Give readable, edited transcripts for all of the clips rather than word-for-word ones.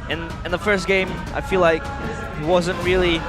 in the first game, I feel like he wasn't really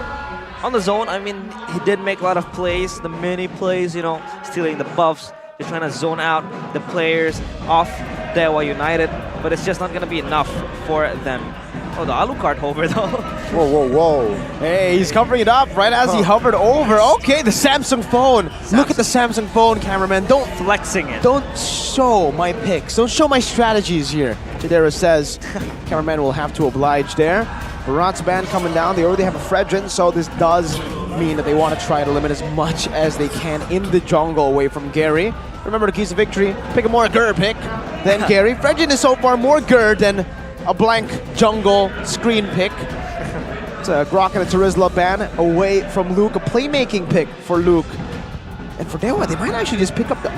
on the zone. I mean, he did make a lot of plays, the mini plays, you know, stealing the buffs, just trying to zone out the players off Dewa United, but it's just not going to be enough for them. Oh, the Alucard hover though. Whoa, whoa, whoa. Hey, he's covering it up right as he hovered over. Okay, the Samsung phone. Look at the Samsung phone, cameraman. Don't Flexing it. Don't show my picks. Don't show my strategies here. Jadera says. Cameraman will have to oblige there. Barat's band coming down. They already have a Fredrin, so this does mean that they want to try to limit as much as they can in the jungle away from Gary. Remember the keys to victory. Pick a more Gur pick than Gary. Fredrin is so far more Gur than a blank jungle screen pick. It's a Grok and a Terizla ban away from Luke. A playmaking pick for Luke. And for Dewa, they might actually just pick up the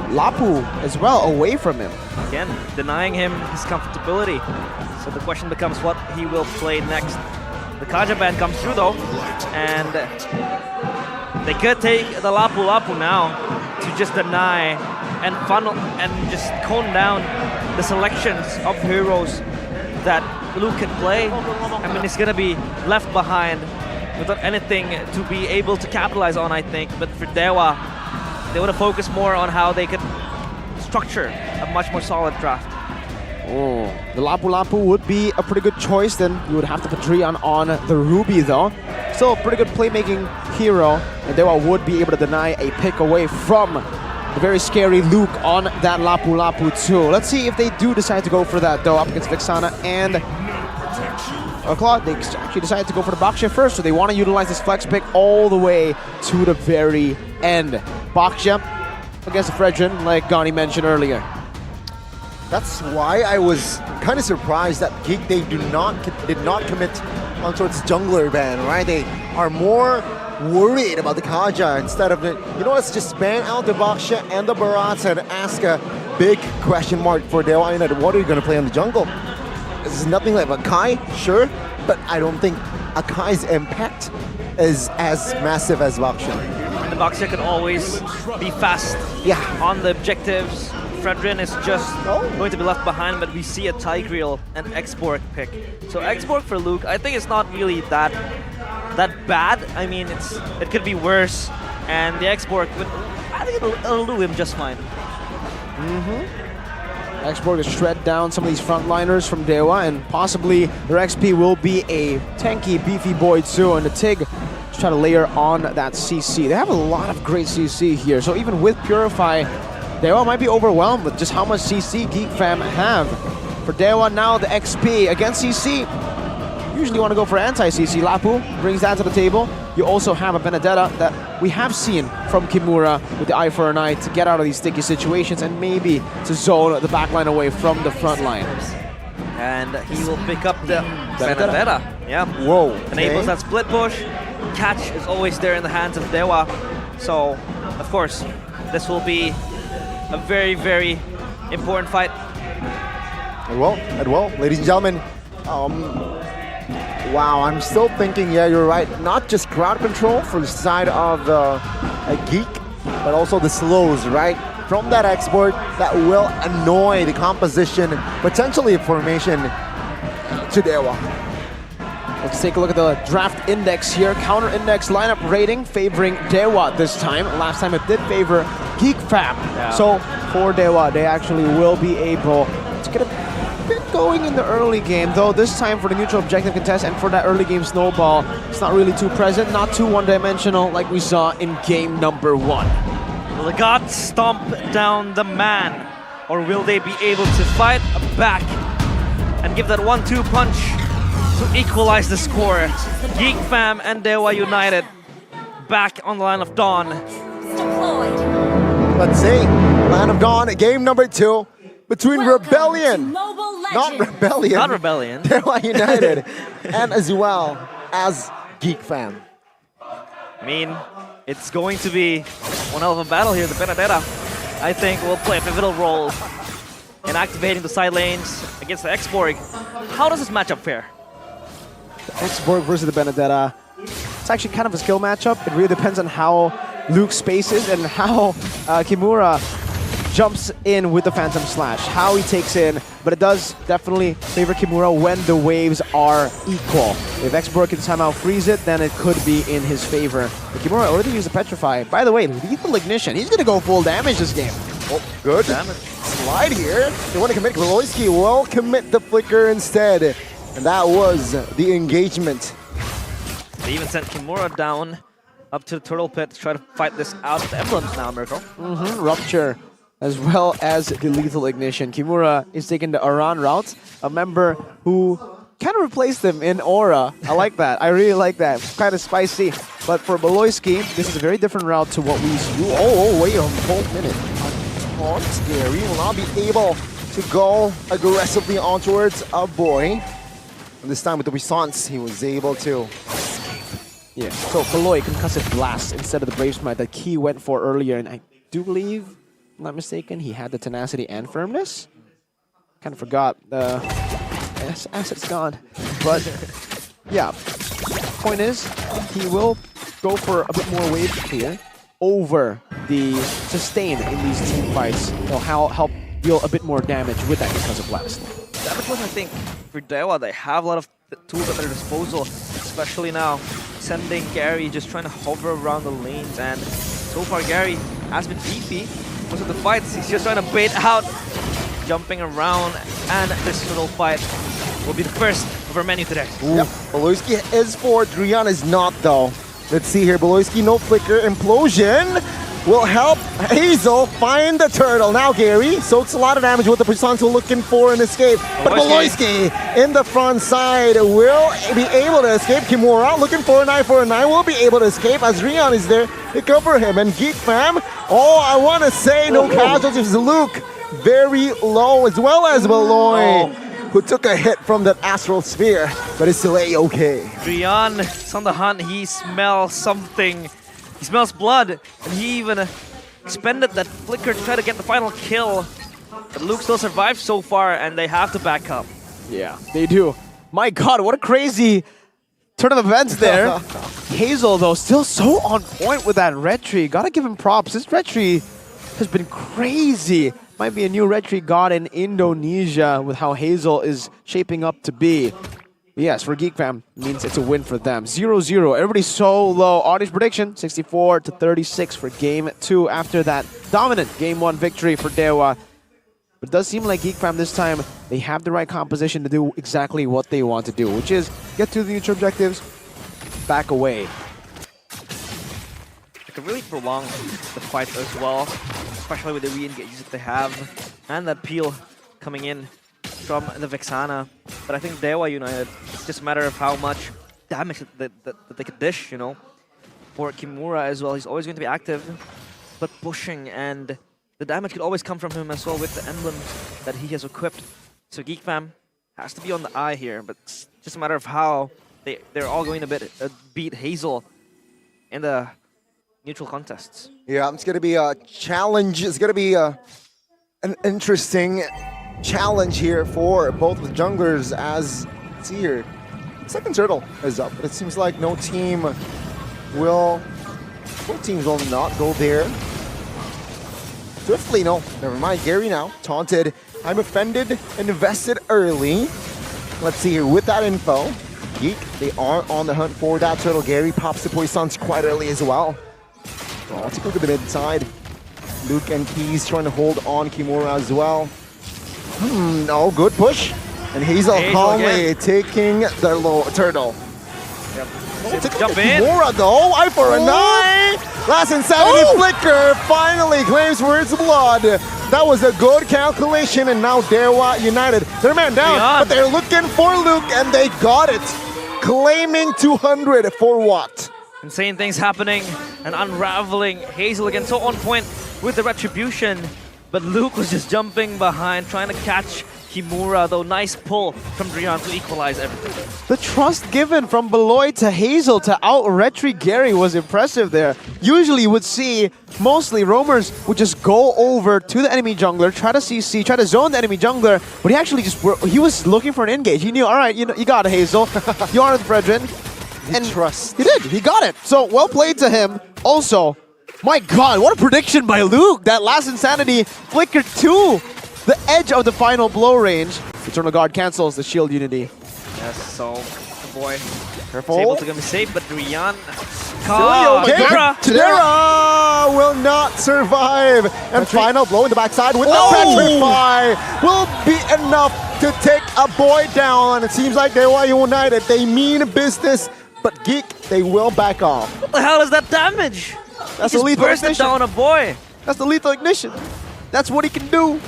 Lapu as well away from him. Again, denying him his comfortability. So the question becomes what he will play next. The Kaja ban comes through though, and they could take the Lapu Lapu now to just deny and funnel and just cone down the selections of heroes that Luke can play. I mean, he's gonna be left behind without anything to be able to capitalize on, I think. But for Dewa, they want to focus more on how they could structure a much more solid draft. Oh, the Lapu Lapu would be a pretty good choice. Then you would have to put Drian on the Ruby though. Still a pretty good playmaking hero, and Dewa would be able to deny a pick away from the very scary Luke on that Lapu Lapu too. Let's see if they do decide to go for that though, up against Vexana and Claude. They actually decided to go for the Baksha first, so they want to utilize this flex pick all the way to the very end. Baksha against the Fredrin, like Gani mentioned earlier. That's why I was kind of surprised that Geek they did not commit on towards jungler ban, right? They are more worried about the Kaja instead of the, you know, let's just ban out the Baksha and the Barats and ask a big question mark for Dewa United. What are you going to play on the jungle? This is nothing like Akai, sure, but I don't think Akai's impact is as massive as Baksha. And the Baksha can always be fast on the objectives. Fredrin is just going to be left behind, but we see a Tigreal and Xborg pick. So Xborg for Luke, I think it's not really that bad. I mean, it could be worse, and the Xborg, I think it'll do him just fine. Xborg to shred down some of these frontliners from Dewa, and possibly their XP will be a tanky, beefy boy too, and the Tig to try to layer on that CC. They have a lot of great CC here, so even with Purify, Dewa might be overwhelmed with just how much CC Geek fam have. For Dewa now, the XP against CC. Usually want to go for anti-CC. Lapu brings that to the table. You also have a Benedetta that we have seen from Kimura with the Eye for an Eye to get out of these sticky situations and maybe to zone the backline away from the front line. And he will pick up the Benedetta. Yeah. Whoa. Enables that split push. Catch is always there in the hands of Dewa. So, of course, this will be a very, very important fight. And well, ladies and gentlemen, wow, I'm still thinking, yeah, you're right. Not just crowd control for the side of Geek, but also the slows, right? From that export that will annoy the composition, potentially formation to Dewa. Let's take a look at the draft index here. Counter index lineup rating favoring Dewa this time. Last time it did favor Geek fam. Yeah. So for Dewa, they actually will be able to get a bit going in the early game, though this time for the neutral objective contest and for that early game snowball, it's not really too present, not too one-dimensional like we saw in game number 1. Will the gods stomp down the man, or will they be able to fight back and give that 1-2 punch to equalize the score? Geek fam and Dewa United back on the line of dawn. Let's see, Line of Dawn, game number 2 between Rebellion, not Rebellion, Dewa United, and as well as Geek fam. I mean, it's going to be one hell of a battle here. The Benedetta, I think, will play a pivotal role in activating the side lanes against the Xborg. How does this matchup fare? Xborg versus the Benedetta. It's actually kind of a skill matchup. It really depends on how Luke spaces and how Kimura jumps in with the Phantom Slash. How he takes in, but it does definitely favor Kimura when the waves are equal. If X-Borg can somehow freeze it, then it could be in his favor. But Kimura already used the Petrify. By the way, Lethal Ignition. He's going to go full damage this game. Oh, good Damage. slide here. They want to commit. Beloyski will commit the flicker instead. And that was the engagement. They even sent Kimura down up to the Turtle Pit to try to fight this out of the emblems now, Miracle. Rupture, as well as the Lethal Ignition. Kimura is taking the Aran route, a member who kind of replaced him in Aura. I like that. I really like that. Kind of spicy. But for Beloyski, this is a very different route to what we see. Oh, wait a whole minute. Taunt Gary will not be able to go aggressively on towards a boy. And this time with the Response, he was able to. Yeah, so Beloy Concussive Blast instead of the Brave Smite that Key went for earlier. And I do believe, if I'm not mistaken, he had the Tenacity and Firmness. Kind of forgot. Asset's gone. But yeah, point is, he will go for a bit more wave clear over the sustain in these team fights. They'll help deal a bit more damage with that Concussive Blast. Damage was, I think, for Dewa, they have a lot of tools at their disposal, especially now. Sending Gary, just trying to hover around the lanes, and so far Gary has been beefy. Most of the fights, he's just trying to bait out, jumping around, and this little fight will be the first of our menu today. Yep. Beloyski is forward, Drian is not though. Let's see here, Beloyski, no flicker, Implosion will help Hazel find the turtle. Now Gary soaks a lot of damage with the Persons looking for an escape. But Beloyski in the front side will be able to escape. Kimura looking for a 9 will be able to escape as Rion is there to cover him. And Geek fam, I want to say no casualties. Luke very low as well as Beloy, who took a hit from that Astral Sphere, but is still A-okay. Rian is on the hunt, he smells something. He smells blood, and he even expended that flicker to try to get the final kill. But Luke still survived so far, and they have to back up. Yeah, they do. My god, what a crazy turn of events there. Hazel, though, still so on point with that red tree. Gotta give him props. This red tree has been crazy. Might be a new red tree god in Indonesia with how Hazel is shaping up to be. Yes, for Geek Fam, means it's a win for them. 0-0. Everybody's so low. Audience prediction, 64-36 for Game 2 after that dominant Game 1 victory for Dewa. But it does seem like Geek Fam this time, they have the right composition to do exactly what they want to do, which is get to the neutral objectives, back away. They could really prolong the fight as well, especially with the re-engages that they have, and that peel coming in from the Vexana. But I think Dewa United, it's just a matter of how much damage that they could dish, you know. For Kimura as well, he's always going to be active, but pushing, and the damage could always come from him as well with the emblems that he has equipped. So Geek Fam has to be on the eye here, but it's just a matter of how they're all going to beat Hazel in the neutral contests. Yeah, it's going to be a challenge. It's going to be an interesting challenge here for both of the junglers as it's here. Second turtle is up, but it seems like no teams will not go there. Swiftly, no, never mind. Gary now taunted. I'm offended, invested early. Let's see here with that info. Geek, they are on the hunt for that turtle. Gary pops the poisons quite early as well. Well, let's look at the mid side. Luke and Keys trying to hold on Kimura as well. No, good push. And Hazel calmly taking the low turtle. Yep. Jump in. Kimura though, eye for a 9. Last Insanity Flicker finally claims for its blood. That was a good calculation, and now Dewa United, they're man down, but they're looking for Luke, and they got it. Claiming 200 for what? Insane things happening and unraveling. Hazel again so on point with the retribution, but Luke was just jumping behind, trying to catch Kimura, though. Nice pull from Drian to equalize everything. The trust given from Beloy to Hazel to out-retry Gary was impressive there. Usually you would see mostly roamers would just go over to the enemy jungler, try to CC, try to zone the enemy jungler, but he actually he was looking for an engage. He knew, all right, you got it, Hazel. You are the brethren. And trust. He did. He got it. So well played to him. Also, My God, what a prediction by Luke. That last Insanity flickered to the edge of the final blow range. Eternal Guard cancels the shield unity. Yes, so the boy Careful. is able to get me safe, but Rian... Oh my Chidera! Chidera will not survive. And final blow in the backside with the Petrify will be enough to take a boy down. It seems like Dewa United, they mean business, but Geek, they will back off. What the hell is that damage? That's He a just lethal bursted ignition. down a boy. That's the lethal ignition. That's what he can do.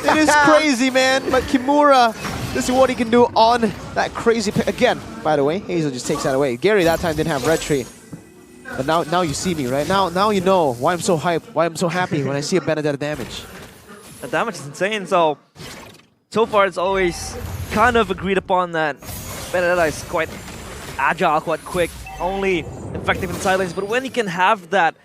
It is crazy, man. But Kimura, this is what he can do on that crazy pick. Again, by the way, Hazel just takes that away. Gary that time didn't have red tree. But now you see me, right? Now you know why I'm so hyped, why I'm so happy when I see a Benedetta damage. The damage is insane, so far it's always kind of agreed upon that Benedetta is quite agile, quite quick, only effective in side lanes, but when you can have that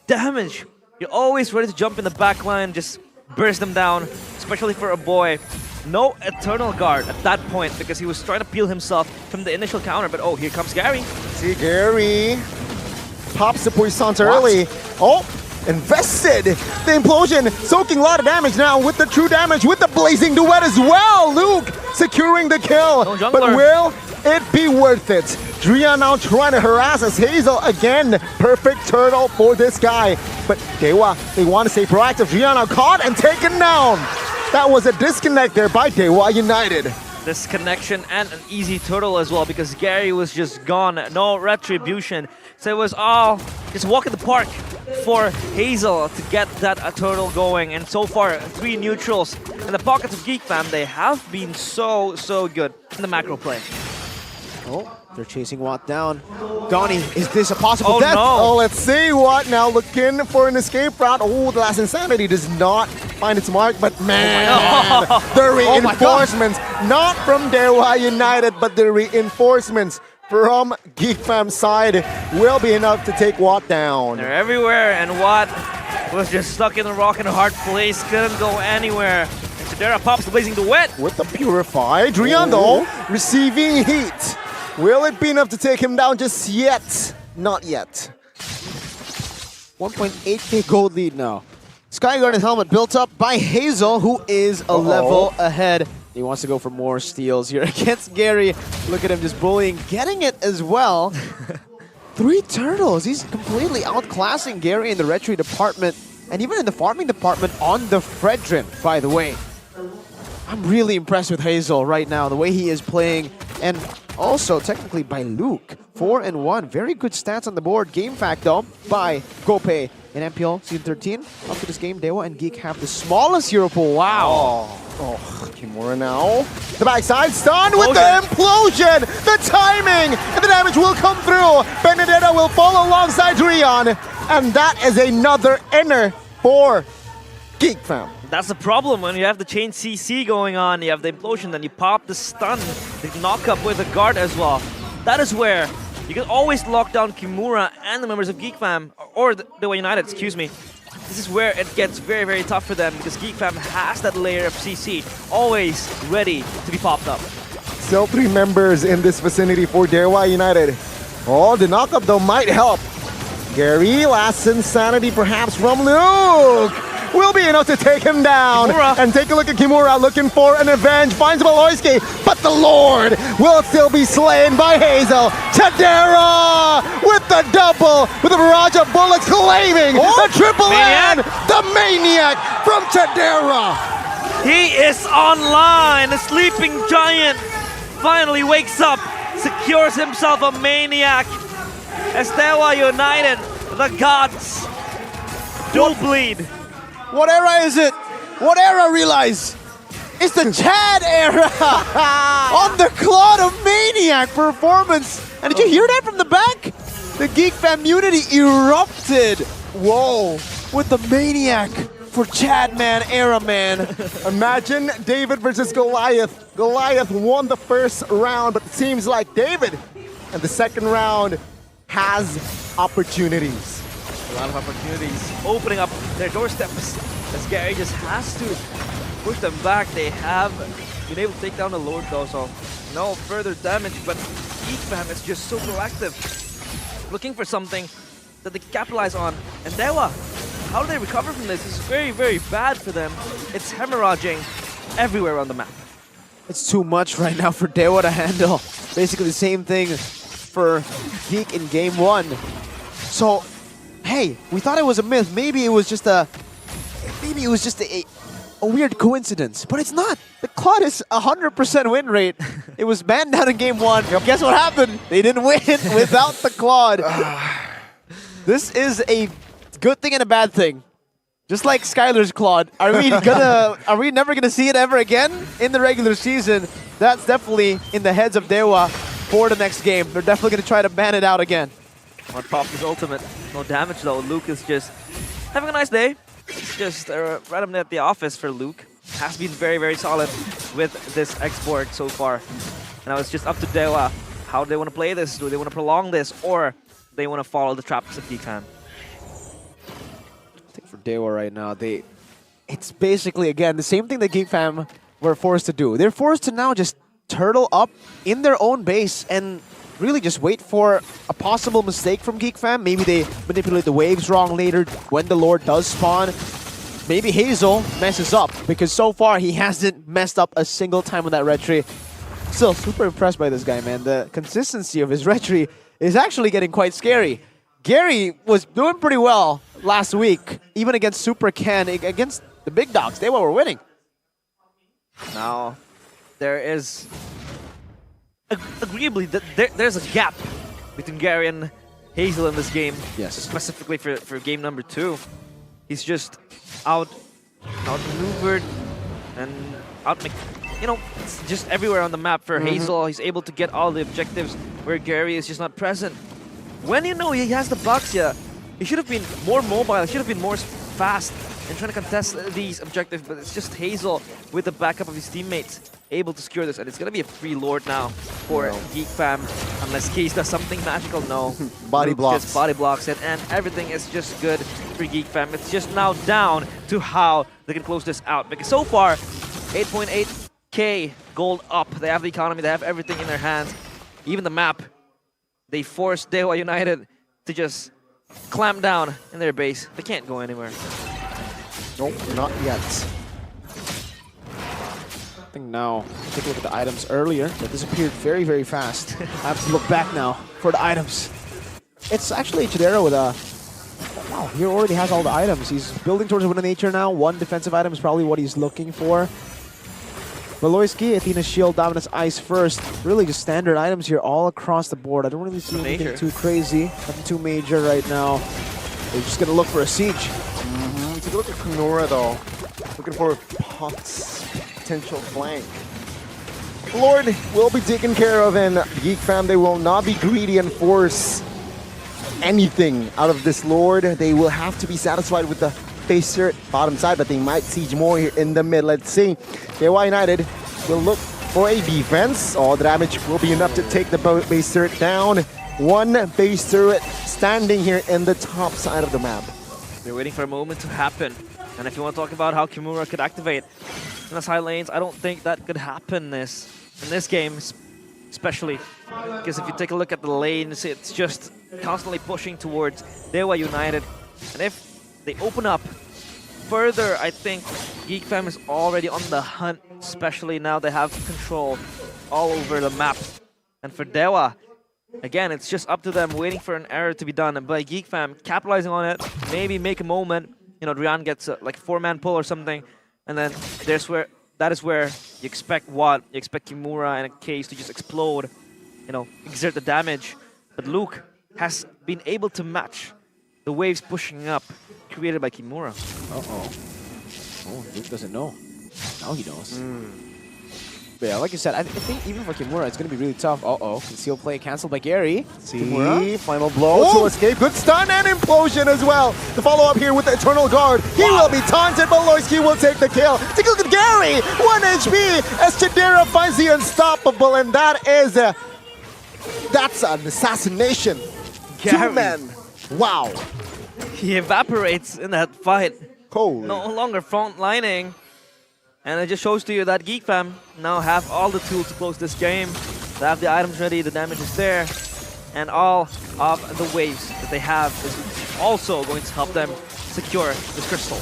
damage, you're always ready to jump in the back line, just burst them down, especially for a boy. No Eternal Guard at that point because he was trying to peel himself from the initial counter, but oh, here comes Gary. See Gary pops the Puissance early. Oh, invested. The implosion soaking a lot of damage now with the true damage, with the blazing duet as well. Luke securing the kill. No jungler. But will it be worth it? Drea now trying to harass us. Hazel again. Perfect turtle for this guy. But Dewa, they want to stay proactive. Drea now caught and taken down. That was a disconnect there by Dewa United. Disconnection and an easy turtle as well because Gary was just gone. No retribution. So it was all just walk in the park for Hazel to get that turtle going. And so far, 3 neutrals in the pockets of Geek fam. They have been so good in the macro play. Oh, they're chasing Watt down. Donnie, is this a possible death? No. Oh, let's see what now looking for an escape route. Oh, the last Insanity does not find its mark, but man, the reinforcements, not from Dewa United, but the reinforcements from Geek Fam's side will be enough to take Watt down. They're everywhere, and Watt was just stuck in a rock and a hard place, couldn't go anywhere. And Chidera pops the blazing duet. With the Purify, Driando receiving heat. Will it be enough to take him down just yet? Not yet. 1.8k gold lead now. Sky Garden helmet built up by Hazel, who is a level ahead. He wants to go for more steals here against Gary. Look at him just bullying, getting it as well. 3 turtles. He's completely outclassing Gary in the retry department and even in the farming department on the Fredrin, by the way. I'm really impressed with Hazel right now, the way he is playing. And also, technically, by Luke. 4-1. Very good stats on the board. Game fact, though, by Gopay in MPL Season 13. Up to this game, Dewa and Geek have the smallest hero pool. Wow. Oh, Kimura now. The backside stun with the implosion. The timing and the damage will come through. Benedetta will follow alongside Rion. And that is another inner for Geek Fam. That's the problem when you have the chain CC going on, you have the implosion, then you pop the stun, the knock up with the guard as well. That is where you can always lock down Kimura and the members of Geek Fam, or the Dewa United, excuse me. This is where it gets very tough for them because Geek Fam has that layer of CC always ready to be popped up. Still 3 members in this vicinity for Dewa United. Oh, the knockup though might help. Gary, last Insanity perhaps from Luke. Will be enough to take him down. Kimura. And take a look at Kimura looking for an avenge. Finds Baloyski, but the Lord will still be slain by Hazel. Chidera with the double, with the barrage of bullets claiming the triple N. The Maniac from Chidera. He is online. The sleeping giant finally wakes up, secures himself a Maniac. As Dewa United, the gods do bleed. What era is it? What era, realize? It's the Chad era! On the Cloud of Maniac performance! And did you hear that from the back? The Geek Fam Unity erupted! Whoa! With the Maniac for Chad Man era, man. Imagine David versus Goliath. Goliath won the first round, but it seems like David in the second round has opportunities. A lot of opportunities opening up their doorsteps as Gary just has to push them back. They have been able to take down the Lord though, so no further damage, but Geek Fam is just so proactive, looking for something that they can capitalize on. And Dewa, how do they recover from this? It's very, very bad for them. It's hemorrhaging everywhere on the map. It's too much right now for Dewa to handle. Basically the same thing for Geek in game 1. So, hey, we thought it was a myth. Maybe it was just a weird coincidence, but it's not. The Claude is 100% win rate. It was banned down in game 1. Guess what happened? They didn't win without the Claude. This is a good thing and a bad thing. Just like Skylar's Claude, are we never gonna see it ever again in the regular season? That's definitely in the heads of Dewa for the next game. They're definitely gonna try to ban it out again. On Pop's ultimate, no damage though. Luke is just having a nice day. It's just randomly at the office for Luke. Has been very, very solid with this export so far. And now it's just up to Dewa. How do they want to play this? Do they want to prolong this, or they want to follow the traps of Geek Fam? I think for Dewa right now, it's basically, again, the same thing that Geek Fam were forced to do. They're forced to now just turtle up in their own base and really just wait for a possible mistake from Geek Fam. Maybe they manipulate the waves wrong later when the Lord does spawn. Maybe Hazel messes up, because so far he hasn't messed up a single time on that retry. Still super impressed by this guy, man. The consistency of his retry is actually getting quite scary. Gary was doing pretty well last week, even against Super Ken, against the big dogs. They were winning. Now, there is agreeably there's a gap between Gary and Hazel in this game. Yes. Specifically for game number 2. He's just outmaneuvered and it's just everywhere on the map for Hazel. He's able to get all the objectives where Gary is just not present. When you know he has the Baxia, he should have been more mobile, he should have been more fast in trying to contest these objectives, but it's just Hazel with the backup of his teammates able to secure this, and it's going to be a free Lord now for Geek Fam, unless Case does something magical. No. Body Luke blocks. just body blocks it, and everything is just good for Geek Fam. It's just now down to how they can close this out, because so far, 8.8k gold up. They have the economy, they have everything in their hands, even the map. They forced Dewa United to just clamp down in their base. They can't go anywhere. Nope, not yet. I think now, take a look at the items earlier. That disappeared very, very fast. I have to look back now for the items. It's actually Chidera with a... Wow, he already has all the items. He's building towards Wind of Nature now. One defensive item is probably what he's looking for. Valoisky, Athena's Shield, Dominus Ice first. Really just standard items here all across the board. I don't really see anything too crazy. Nothing too major right now. They're just going to look for a siege. Take a look at Kunora though. Looking for Pop's potential flank. Lord will be taken care of, and Geek Fam, they will not be greedy and force anything out of this Lord. They will have to be satisfied with the face cert bottom side, but they might siege more here in the mid. Let's see. Dewa United will look for a defense. All the damage will be enough to take the base turret down. One base turret standing here in the top side of the map. They're waiting for a moment to happen. And if you want to talk about how Kimura could activate in the side lanes, I don't think that could happen in this game, especially. Because if you take a look at the lanes, it's just constantly pushing towards Dewa United. And if they open up further, I think Geek Fam is already on the hunt, especially now they have control all over the map. And for Dewa, again, it's just up to them, waiting for an error to be done. And by Geek Fam, capitalizing on it, maybe make a moment. You know, Drian gets a, like 4-man pull or something, and then that is where you expect what? You expect Kimura and a Case to just explode, you know, exert the damage. But Luke has been able to match the waves pushing up created by Kimura. Oh, Luke doesn't know. Now he knows. But yeah, like you said, I think even for Kimura, it's going to be really tough. Conceal play canceled by Gary. See, Kimura. final blow to escape. Good stun and implosion as well. The follow-up here with the Eternal Guard. He will be taunted, but Loisky will take the kill. Take a look at Gary! 1 HP as Chidera finds the unstoppable, and that's an assassination. Gary. 2 men. Wow. He evaporates in that fight. Holy. No longer front lining. And it just shows to you that Geek Fam now have all the tools to close this game. They have the items ready, the damage is there. and all of the waves that they have is also going to help them secure this crystal.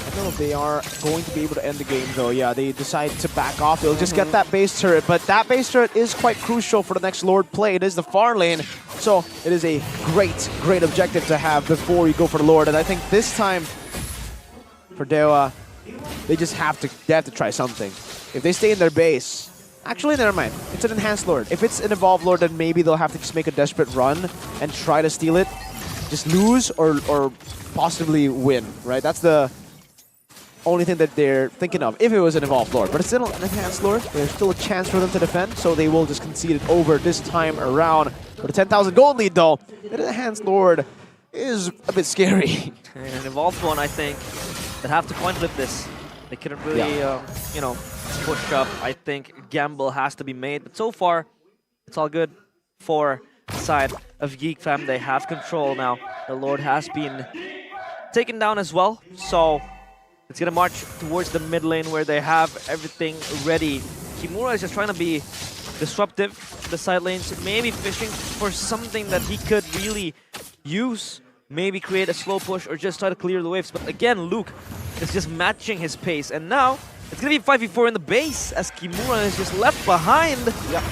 I don't know if they are going to be able to end the game though. Yeah, they decide to back off. They'll just get that base turret, but that base turret is quite crucial for the next Lord play. It is the far lane, so it is a great objective to have before you go for the Lord. And I think this time for Dewa, they have to try something. If they stay in their base, actually never mind. It's an enhanced Lord. If it's an evolved Lord, then maybe they'll have to just make a desperate run and try to steal it, just lose or possibly win. Right? That's the only thing that they're thinking of if it was an evolved Lord. But it's still an enhanced Lord. There's still a chance for them to defend, so they will just concede it over this time around. For the 10,000 gold lead though, an enhanced Lord is a bit scary. And an evolved one, I think, that have to coin flip this. They couldn't really, you know, push up. I think gamble has to be made, but so far, it's all good for the side of Geek fam. They have control now. The Lord has been taken down as well, so it's gonna march towards the mid lane where they have everything ready. Kimura is just trying to be disruptive to the side lanes, maybe fishing for something that he could really use. Maybe create a slow push or just try to clear the waves. But again, Luke is just matching his pace. And now, it's gonna be 5v4 in the base as Kimura is just left behind. Yeah.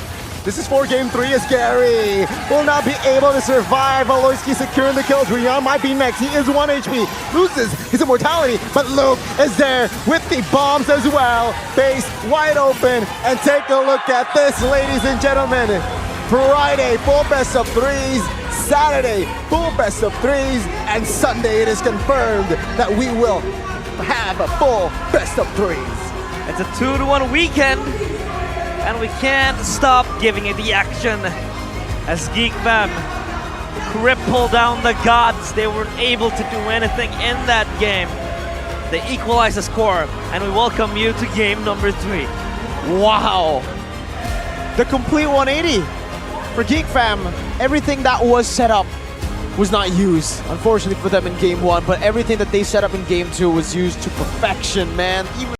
This is for game 3 as Gary will not be able to survive. Aloyski securing the kills. Rion might be next. He is 1 HP. Loses his immortality, but Luke is there with the bombs as well. Base wide open. And take a look at this, ladies and gentlemen. Friday, full best of 3s. Saturday, full best of 3s. And Sunday, it is confirmed that we will have a full best of 3s. It's a 2-to-1 weekend. And we can't stop giving it the action as Geek fam cripple down the gods. They weren't able to do anything in that game. They equalize the score, and we welcome you to game number 3. Wow! The complete 180 for Geek fam. Everything that was set up was not used, unfortunately for them in game 1, but everything that they set up in game 2 was used to perfection, man. Even